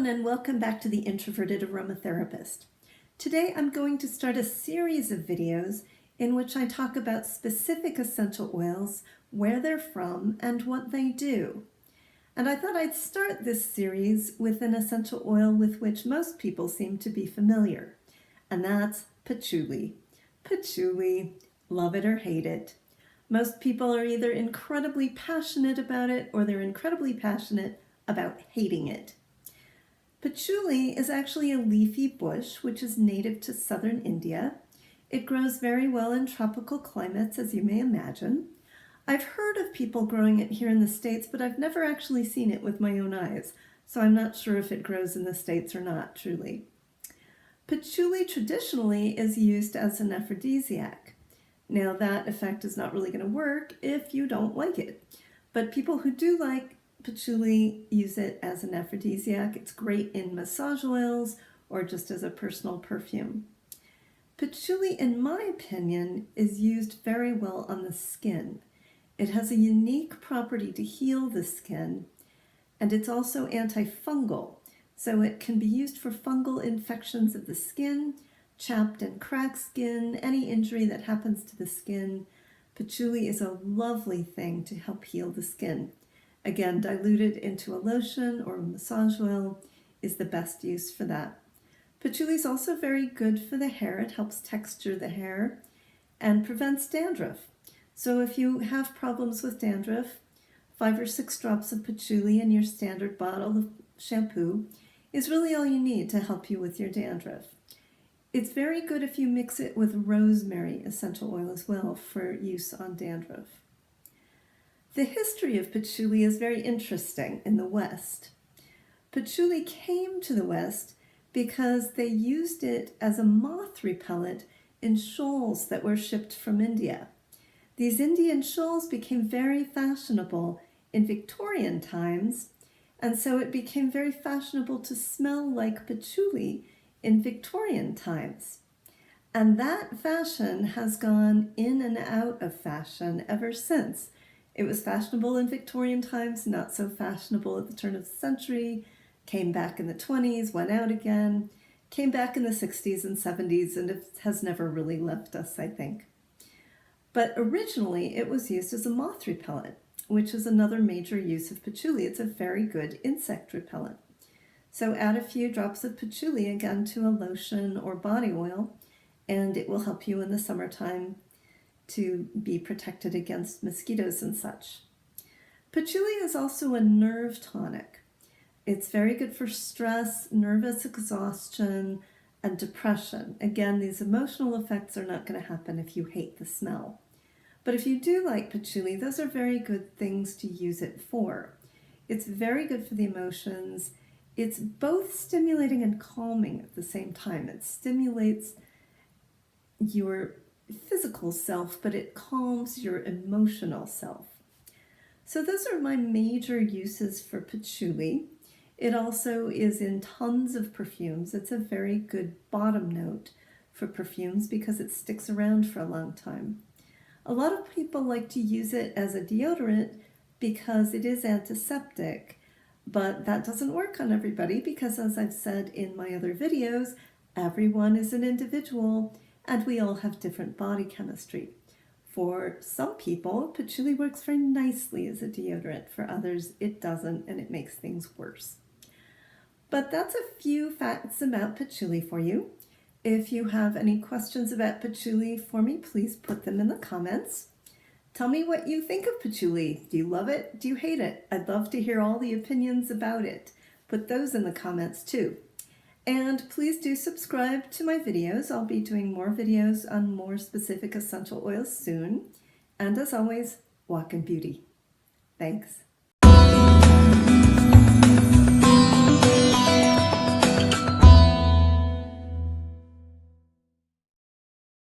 everyone, and welcome back to the Introverted Aromatherapist. Today I'm going to start a series of videos in which I talk about specific essential oils, where they're from, and what they do. And I thought I'd start this series with an essential oil with which most people seem to be familiar, and that's patchouli. Patchouli, love it or hate it. Most people are either incredibly passionate about it or they're incredibly passionate about hating it. Patchouli is actually a leafy bush which is native to southern India. It grows very well in tropical climates, as you may imagine. I've heard of people growing it here in the States, but I've never actually seen it with my own eyes, so I'm not sure if it grows in the States or not, truly. Patchouli traditionally is used as an aphrodisiac. Now that effect is not really going to work if you don't like it, but people who do like patchouli use it as an aphrodisiac. It's great in massage oils or just as a personal perfume. Patchouli, in my opinion, is used very well on the skin. It has a unique property to heal the skin, and it's also antifungal, so it can be used for fungal infections of the skin, chapped and cracked skin, any injury that happens to the skin. Patchouli is a lovely thing to help heal the skin. Again, diluted into a lotion or a massage oil is the best use for that. Patchouli is also very good for the hair. It helps texture the hair and prevents dandruff. So if you have problems with dandruff, 5 or 6 drops of patchouli in your standard bottle of shampoo is really all you need to help you with your dandruff. It's very good if you mix it with rosemary essential oil as well for use on dandruff. The history of patchouli is very interesting in the West. Patchouli came to the West because they used it as a moth repellent in shawls that were shipped from India. These Indian shawls became very fashionable in Victorian times, and so it became very fashionable to smell like patchouli in Victorian times. And that fashion has gone in and out of fashion ever since. It was fashionable in Victorian times, not so fashionable at the turn of the century, came back in the 20s, went out again, came back in the 60s and 70s, and it has never really left us, I think. But originally it was used as a moth repellent, which is another major use of patchouli. It's a very good insect repellent. So add a few drops of patchouli again to a lotion or body oil, and it will help you in the summertime to be protected against mosquitoes and such. Patchouli is also a nerve tonic. It's very good for stress, nervous exhaustion, and depression. Again, these emotional effects are not going to happen if you hate the smell. But if you do like patchouli, those are very good things to use it for. It's very good for the emotions. It's both stimulating and calming at the same time. It stimulates your physical self, but it calms your emotional self. So those are my major uses for patchouli. It also is in tons of perfumes. It's a very good bottom note for perfumes because it sticks around for a long time. A lot of people like to use it as a deodorant because it is antiseptic, but that doesn't work on everybody because, as I've said in my other videos, everyone is an individual and we all have different body chemistry. For some people, patchouli works very nicely as a deodorant. For others, it doesn't, and it makes things worse. But that's a few facts about patchouli for you. If you have any questions about patchouli for me, please put them in the comments. Tell me what you think of patchouli. Do you love it? Do you hate it? I'd love to hear all the opinions about it. Put those in the comments too. And please do subscribe to my videos. I'll be doing more videos on more specific essential oils soon. And as always, walk in beauty. Thanks.